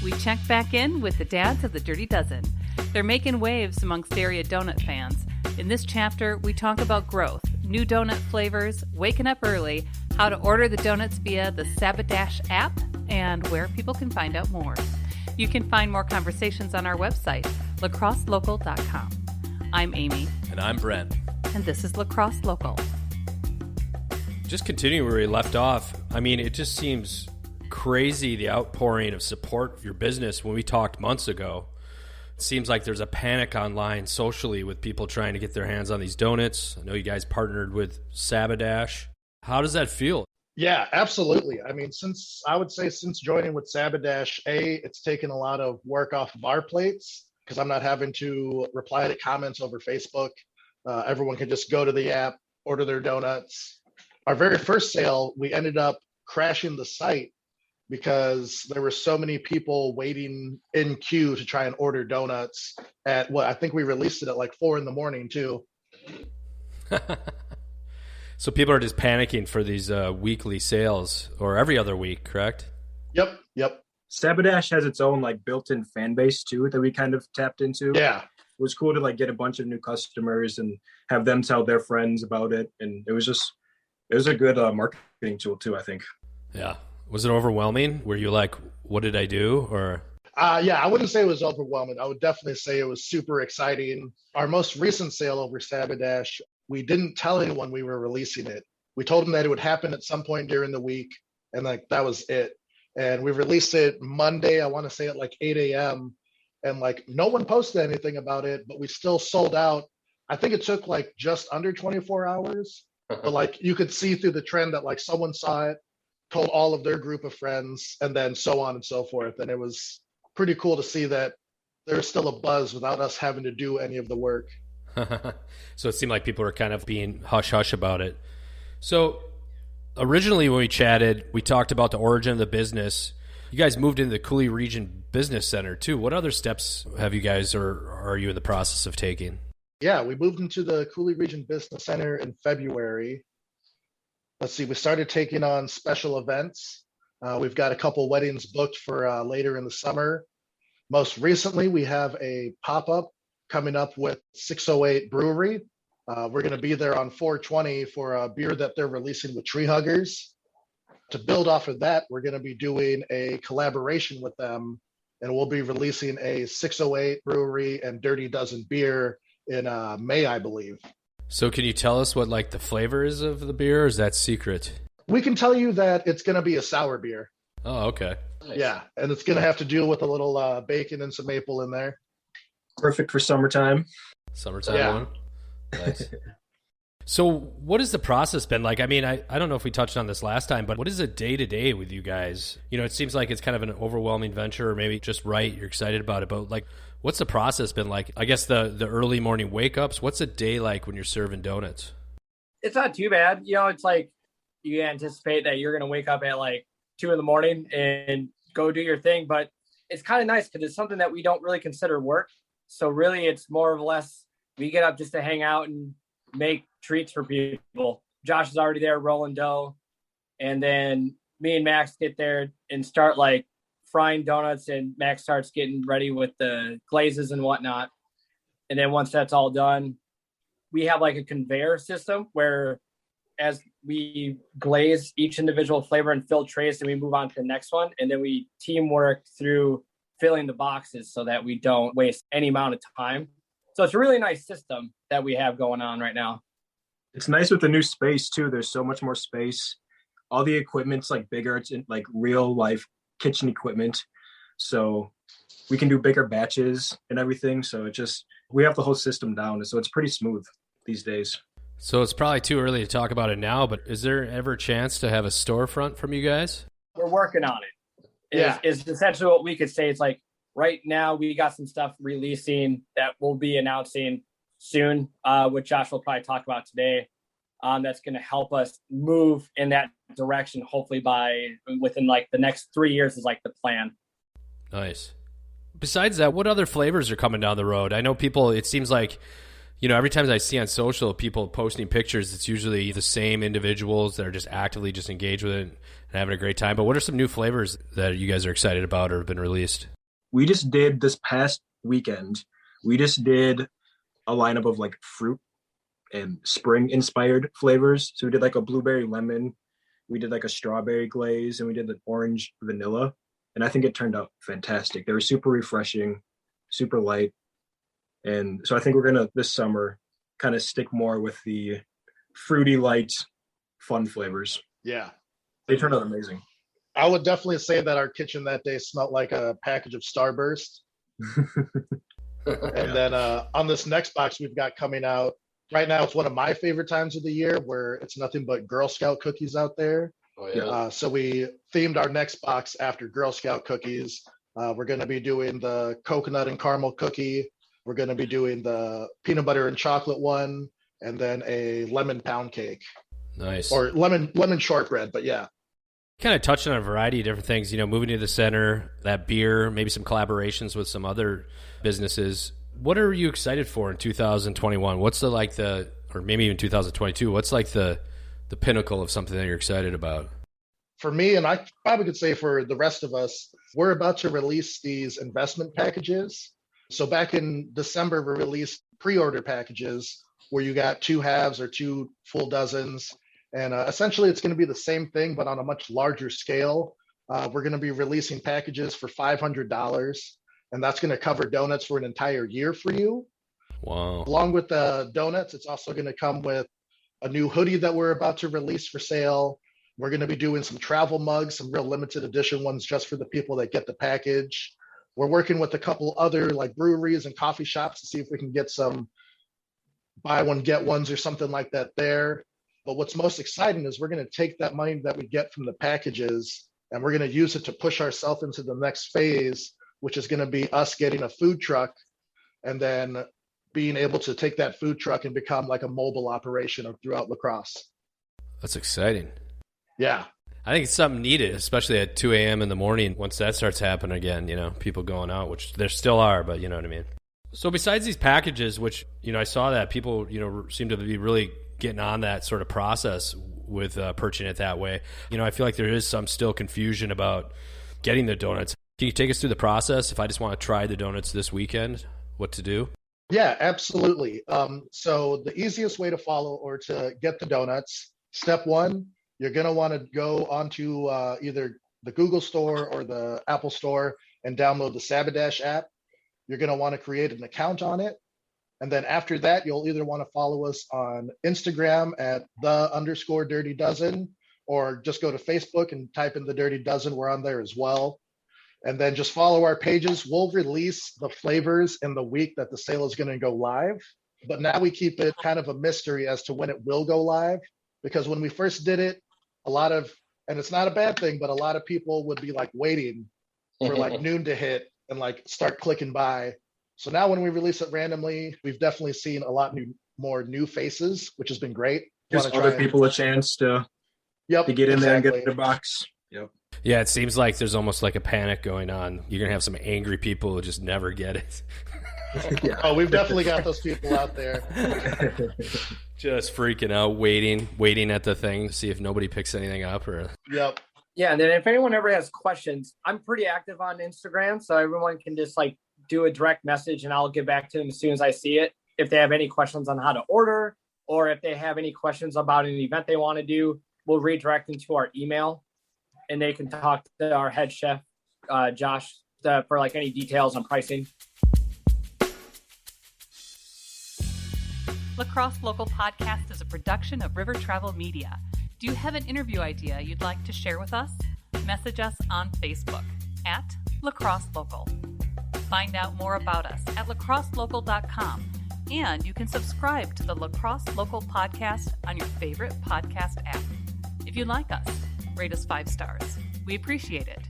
we check back in with the dads of the Dirty Dozen. They're making waves amongst area donut fans. In this chapter, we talk about growth, new donut flavors, waking up early, how to order the donuts via the Sabodash app, and where people can find out more. You can find more conversations on our website, lacrosselocal.com. I'm Amy. And I'm Brent. And this is Lacrosse Local. Just continuing where we left off, I mean, it just seems crazy, the outpouring of support for your business. When we talked months ago, it seems like there's a panic online socially with people trying to get their hands on these donuts. I know you guys partnered with Sabodash. How does that feel? Yeah, absolutely. I mean, since joining with Sabodash, it's taken a lot of work off of our plates because I'm not having to reply to comments over Facebook. Everyone can just go to the app, order their donuts. Our very first sale, we ended up crashing the site because there were so many people waiting in queue to try and order donuts at I think we released it at like 4 a.m. too. So people are just panicking for these weekly sales or every other week, correct? Yep. Sabodash has its own like built-in fan base too that we kind of tapped into. Yeah. It was cool to like get a bunch of new customers and have them tell their friends about it. And it was a good marketing tool too, I think. Yeah. Was it overwhelming? Were you like, what did I do? Or yeah, I wouldn't say it was overwhelming. I would definitely say it was super exciting. Our most recent sale over Sabodash, we didn't tell anyone we were releasing it. We told them that it would happen at some point during the week, and like that was it. And we released it Monday, I want to say at like 8 a.m. And like no one posted anything about it, but we still sold out. I think it took like just under 24 hours. But like you could see through the trend that like someone saw it, told all of their group of friends, and then so on and so forth. And it was pretty cool to see that there's still a buzz without us having to do any of the work. So it seemed like people were kind of being hush-hush about it. So originally when we chatted, we talked about the origin of the business. You guys moved into the Coulee Region Business Center too. What other steps have you guys or are you in the process of taking? Yeah, we moved into the Coulee Region Business Center in February. Let's see, we started taking on special events. We've got a couple weddings booked for later in the summer. Most recently, we have a pop-up coming up with 608 Brewery. We're going to be there on 420 for a beer that they're releasing with Tree Huggers. To build off of that, we're going to be doing a collaboration with them, and we'll be releasing a 608 Brewery and Dirty Dozen beer in May, I believe. So can you tell us what like the flavor is of the beer, or is that secret? We can tell you that it's going to be a sour beer. Oh, okay. Nice. Yeah, and it's going to have to deal with a little bacon and some maple in there. Perfect for summertime. Summertime one? Nice. So what has the process been like? I mean, I don't know if we touched on this last time, but what is a day-to-day with you guys? You know, it seems like it's kind of an overwhelming venture, or maybe just right, you're excited about it, but like, what's the process been like? I guess the early morning wake-ups, what's a day like when you're serving donuts? It's not too bad. You know, it's like you anticipate that you're going to wake up at like 2 a.m. and go do your thing, but it's kind of nice because it's something that we don't really consider work. So really it's more or less we get up just to hang out and make treats for people. Josh is already there rolling dough. And then me and Max get there and start like frying donuts, and Max starts getting ready with the glazes and whatnot. And then once that's all done, we have like a conveyor system where as we glaze each individual flavor and fill trays, and we move on to the next one. And then we teamwork through filling the boxes so that we don't waste any amount of time. So it's a really nice system that we have going on right now. It's nice with the new space too. There's so much more space. All the equipment's like bigger. It's in, like real life kitchen equipment. So we can do bigger batches and everything. So we have the whole system down. So it's pretty smooth these days. So it's probably too early to talk about it now, but is there ever a chance to have a storefront from you guys? We're working on it. Is essentially what we could say. It's like right now we got some stuff releasing that we'll be announcing soon, which Josh will probably talk about today. That's going to help us move in that direction. Hopefully within like the next 3 years is like the plan. Nice. Besides that, what other flavors are coming down the road? I know people, it seems like Every time I see on social people posting pictures, it's usually the same individuals that are just actively just engaged with it and having a great time. But what are some new flavors that you guys are excited about or have been released? We just did this past weekend, we just did a lineup of like fruit and spring inspired flavors. So we did like a blueberry lemon, we did like a strawberry glaze, and we did the orange vanilla. And I think it turned out fantastic. They were super refreshing, super light. And so I think we're going to, this summer, kind of stick more with the fruity, light, fun flavors. Yeah. They turned out amazing. I would definitely say that our kitchen that day smelled like a package of Starburst. And then on this next box we've got coming out, right now it's one of my favorite times of the year where it's nothing but Girl Scout cookies out there. Oh, yeah. So we themed our next box after Girl Scout cookies. We're going to be doing the coconut and caramel cookie. We're going to be doing the peanut butter and chocolate one, and then a lemon pound cake. Nice. Or lemon shortbread, but yeah. Kind of touched on a variety of different things, moving to the center, that beer, maybe some collaborations with some other businesses. What are you excited for in 2021? What's or maybe even 2022, what's like the pinnacle of something that you're excited about? For me, and I probably could say for the rest of us, we're about to release these investment packages. So back in December, we released pre-order packages where you got 2 halves or 2 full dozens. And essentially, it's going to be the same thing, but on a much larger scale. We're going to be releasing packages for $500, and that's going to cover donuts for an entire year for you. Wow. Along with the donuts, it's also going to come with a new hoodie that we're about to release for sale. We're going to be doing some travel mugs, some real limited edition ones just for the people that get the package. We're working with a couple other like breweries and coffee shops to see if we can get some buy one, get ones or something like that there. But what's most exciting is we're going to take that money that we get from the packages and we're going to use it to push ourselves into the next phase, which is going to be us getting a food truck and then being able to take that food truck and become like a mobile operation throughout La Crosse. That's exciting. Yeah. I think it's something needed, especially at 2 a.m. in the morning once that starts happening again, people going out, which there still are, but you know what I mean? So besides these packages, which, I saw that people, seem to be really getting on that sort of process with purchasing it that way. I feel like there is some still confusion about getting the donuts. Can you take us through the process if I just want to try the donuts this weekend, what to do? Yeah, absolutely. So the easiest way to follow or to get the donuts, step 1, you're going to want to go onto either the Google Store or the Apple Store and download the Sabodash app. You're going to want to create an account on it. And then after that, you'll either want to follow us on Instagram at _Dirty Dozen, or just go to Facebook and type in the Dirty Dozen. We're on there as well. And then just follow our pages. We'll release the flavors in the week that the sale is going to go live. But now we keep it kind of a mystery as to when it will go live, because when we first did it, and it's not a bad thing, but a lot of people would be like waiting for like noon to hit and like start clicking by. So now when we release it randomly, we've definitely seen a lot more new faces, which has been great. Gives other people a chance to get in there and get the box. Yep. Yeah, it seems like there's almost like a panic going on. You're going to have some angry people who just never get it. Yeah. Oh, we've definitely got those people out there. Just freaking out, waiting at the thing to see if nobody picks anything up. Yep. Yeah, and then if anyone ever has questions, I'm pretty active on Instagram, so everyone can just like do a direct message and I'll get back to them as soon as I see it. If they have any questions on how to order, or if they have any questions about an event they want to do, we'll redirect them to our email and they can talk to our head chef, Josh, for like any details on pricing. La Crosse Local Podcast is a production of River Travel Media. Do you have an interview idea you'd like to share with us? Message us on Facebook at La Crosse Local. Find out more about us at lacrosselocal.com, and you can subscribe to the La Crosse Local Podcast on your favorite podcast app. If you like us, rate us 5 stars. We appreciate it.